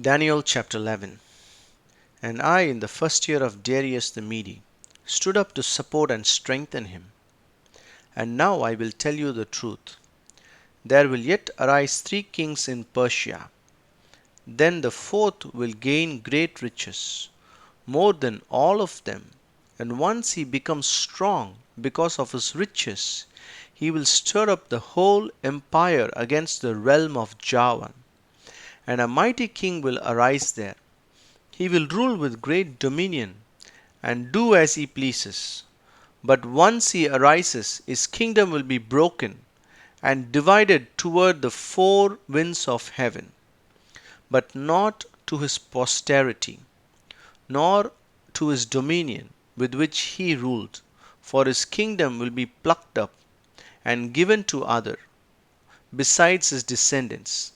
Daniel chapter 11. And I, in the first year of Darius the Mede, stood up to support and strengthen him. And now I will tell you the truth. There will yet arise 3 kings in Persia. Then the fourth will gain great riches, more than all of them. And once he becomes strong because of his riches, he will stir up the whole empire against the realm of Javan. And a mighty king will arise there. He will rule with great dominion and do as he pleases. But once he arises, his kingdom will be broken and divided toward the 4 winds of heaven, but not to his posterity, nor to his dominion with which he ruled, for his kingdom will be plucked up and given to other, besides his descendants.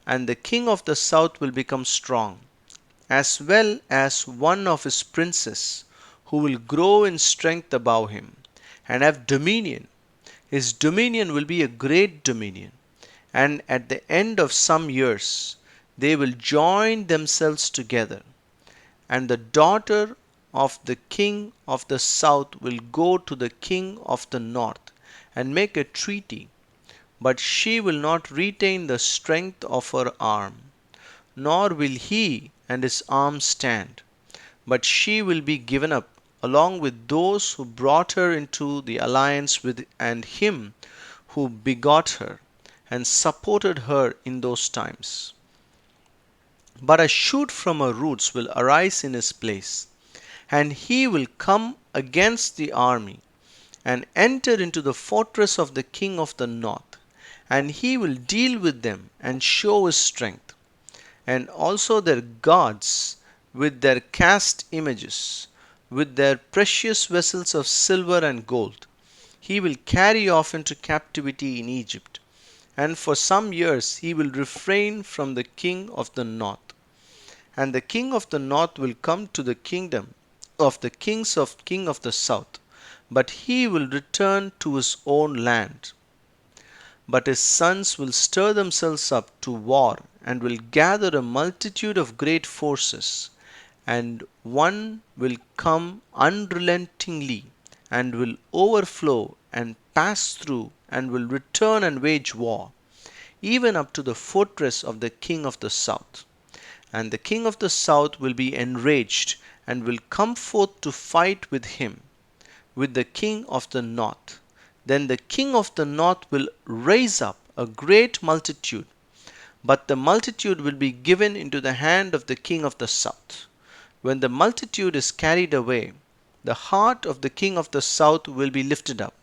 And the king of the south will become strong, as well as one of his princes, who will grow in strength above him, and have dominion. His dominion will be a great dominion, and at the end of some years they will join themselves together. And the daughter of the king of the south will go to the king of the north and make a treaty, but she will not retain the strength of her arm, nor will he and his arm stand, but she will be given up along with those who brought her into the alliance with and him who begot her and supported her in those times. But a shoot from her roots will arise in his place, and he will come against the army and enter into the fortress of the king of the north, and he will deal with them and show his strength, and also their gods with their cast images, with their precious vessels of silver and gold. He will carry off into captivity in Egypt, and for some years he will refrain from the king of the north. And the king of the north will come to the kingdom of the king of the south, but he will return to his own land. But his sons will stir themselves up to war, and will gather a multitude of great forces, and one will come unrelentingly, and will overflow and pass through, and will return and wage war, even up to the fortress of the king of the south. And the king of the south will be enraged, and will come forth to fight with him, with the king of the north. Then the king of the north will raise up a great multitude, but the multitude will be given into the hand of the king of the south. When the multitude is carried away, the heart of the king of the south will be lifted up,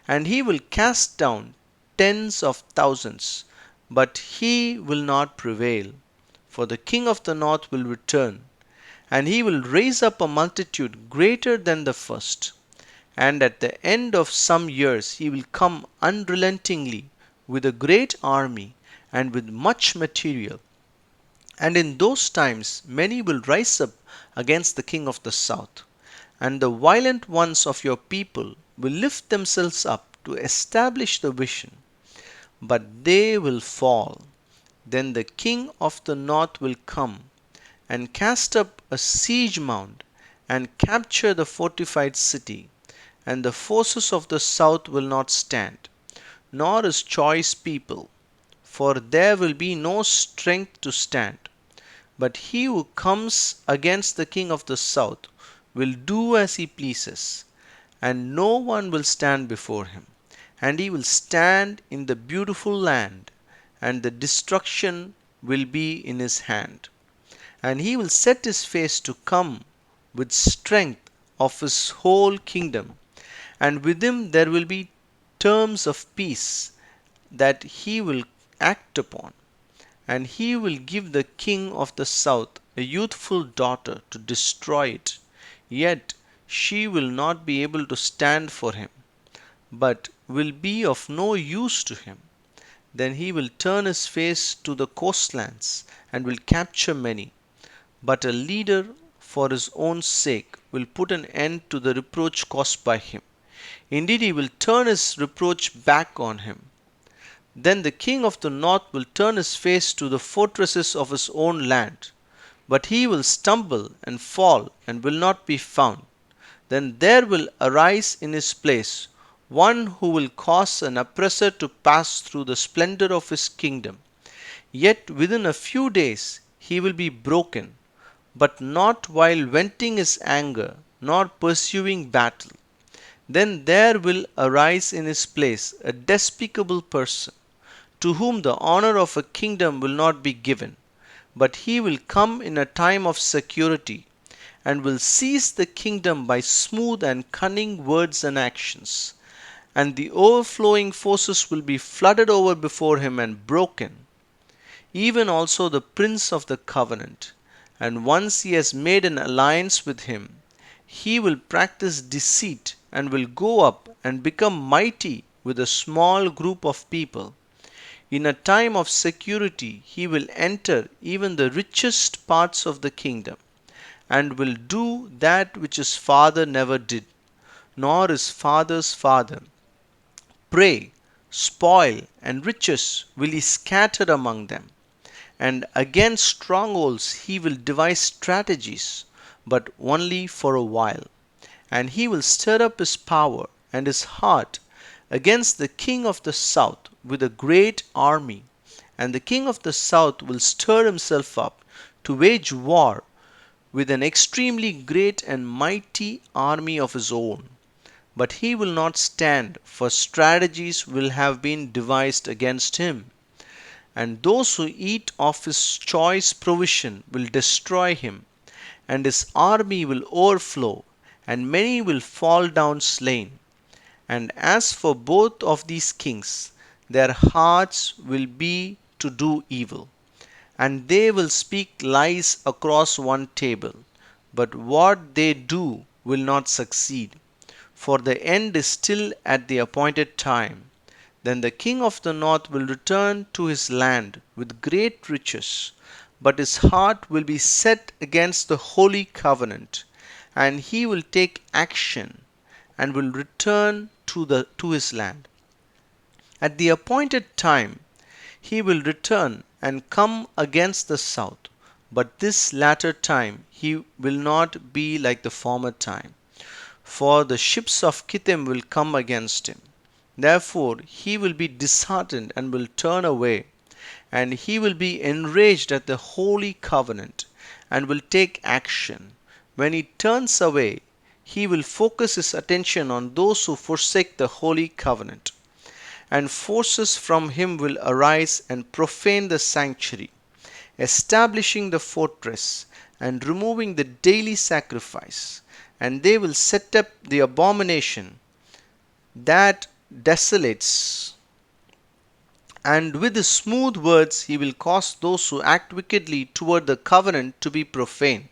and he will cast down tens of thousands, but he will not prevail. For the king of the north will return, and he will raise up a multitude greater than the first. And at the end of some years he will come unrelentingly with a great army and with much material. And in those times many will rise up against the king of the south, and the violent ones of your people will lift themselves up to establish the vision, but they will fall. Then the king of the north will come and cast up a siege mound and capture the fortified city, and the forces of the south will not stand, nor his choice people, for there will be no strength to stand. But he who comes against the king of the south will do as he pleases, and no one will stand before him. And he will stand in the beautiful land, and the destruction will be in his hand. And he will set his face to come with strength of his whole kingdom, and with him there will be terms of peace that he will act upon. And he will give the king of the south a youthful daughter to destroy it. Yet she will not be able to stand for him, but will be of no use to him. Then he will turn his face to the coastlands and will capture many. But a leader for his own sake will put an end to the reproach caused by him. Indeed, he will turn his reproach back on him. Then the king of the north will turn his face to the fortresses of his own land, but he will stumble and fall and will not be found. Then there will arise in his place one who will cause an oppressor to pass through the splendor of his kingdom. Yet within a few days he will be broken, but not while venting his anger, nor pursuing battle. Then there will arise in his place a despicable person, to whom the honor of a kingdom will not be given, but he will come in a time of security, and will seize the kingdom by smooth and cunning words and actions. And the overflowing forces will be flooded over before him and broken, even also the prince of the covenant. And once he has made an alliance with him, he will practice deceit and will go up and become mighty with a small group of people. In a time of security, he will enter even the richest parts of the kingdom, and will do that which his father never did, nor his father's father. Prey, spoil, and riches will he scatter among them. And against strongholds he will devise strategies, but only for a while. And he will stir up his power and his heart against the king of the south with a great army. And the king of the south will stir himself up to wage war with an extremely great and mighty army of his own. But he will not stand, for strategies will have been devised against him. And those who eat of his choice provision will destroy him, and his army will overflow, and many will fall down slain. And as for both of these kings, their hearts will be to do evil, and they will speak lies across one table, but what they do will not succeed, for the end is still at the appointed time. Then the king of the north will return to his land with great riches, but his heart will be set against the holy covenant, and he will take action and will return to his land. At the appointed time he will return and come against the south, but this latter time he will not be like the former time, for the ships of Kittim will come against him. Therefore he will be disheartened and will turn away, and he will be enraged at the holy covenant and will take action. When he turns away, he will focus his attention on those who forsake the holy covenant, and forces from him will arise and profane the sanctuary, establishing the fortress and removing the daily sacrifice. And they will set up the abomination that desolates, and with his smooth words he will cause those who act wickedly toward the covenant to be profane.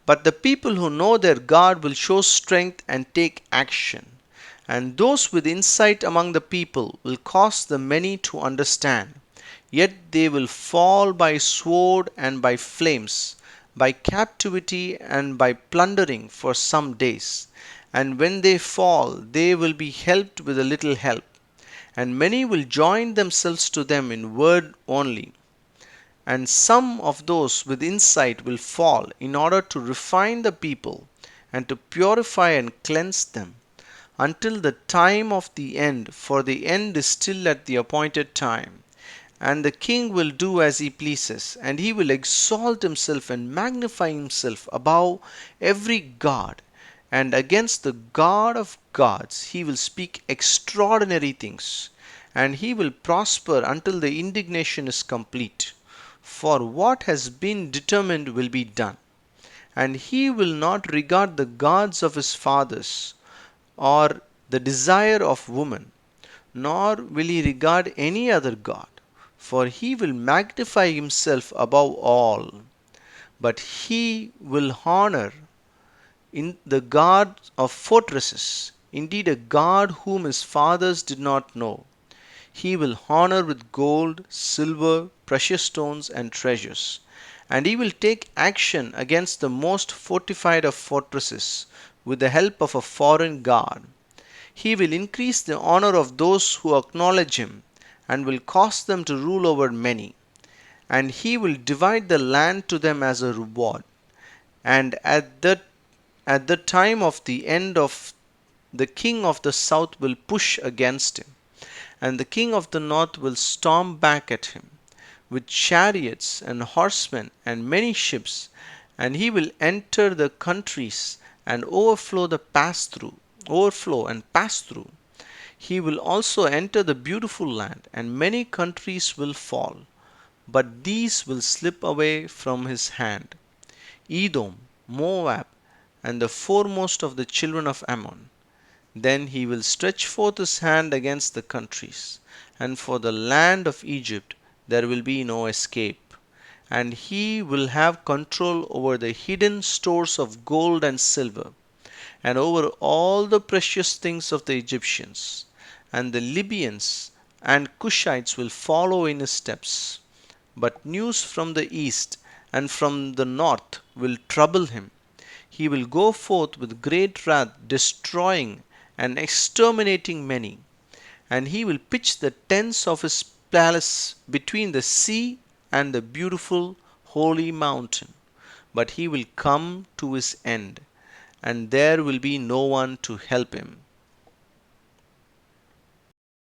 But the people who know their God will show strength and take action. And those with insight among the people will cause the many to understand. Yet they will fall by sword and by flames, by captivity and by plundering for some days. And when they fall, they will be helped with a little help. And many will join themselves to them in word only. And some of those with insight will fall in order to refine the people and to purify and cleanse them until the time of the end, for the end is still at the appointed time. And the king will do as he pleases, and he will exalt himself and magnify himself above every god, and against the God of gods he will speak extraordinary things, and he will prosper until the indignation is complete. For what has been determined will be done, and he will not regard the gods of his fathers, or the desire of woman, nor will he regard any other god, for he will magnify himself above all. But he will honor in the God of fortresses, indeed a God whom his fathers did not know. He will honor with gold, silver, precious stones, and treasures. And he will take action against the most fortified of fortresses with the help of a foreign God. He will increase the honor of those who acknowledge him, and will cause them to rule over many. And he will divide the land to them as a reward. And at the time of the end of the king of the south will push against him, and the king of the north will storm back at him with chariots and horsemen and many ships, and he will enter the countries and overflow and pass through. He will also enter the beautiful land, and many countries will fall, but these will slip away from his hand: Edom, Moab, and the foremost of the children of Ammon. Then he will stretch forth his hand against the countries, and for the land of Egypt there will be no escape. And he will have control over the hidden stores of gold and silver, and over all the precious things of the Egyptians. And the Libyans and Cushites will follow in his steps. But news from the east and from the north will trouble him. He will go forth with great wrath, destroying and exterminating many. And he will pitch the tents of his palace between the sea and the beautiful holy mountain. But he will come to his end, and there will be no one to help him.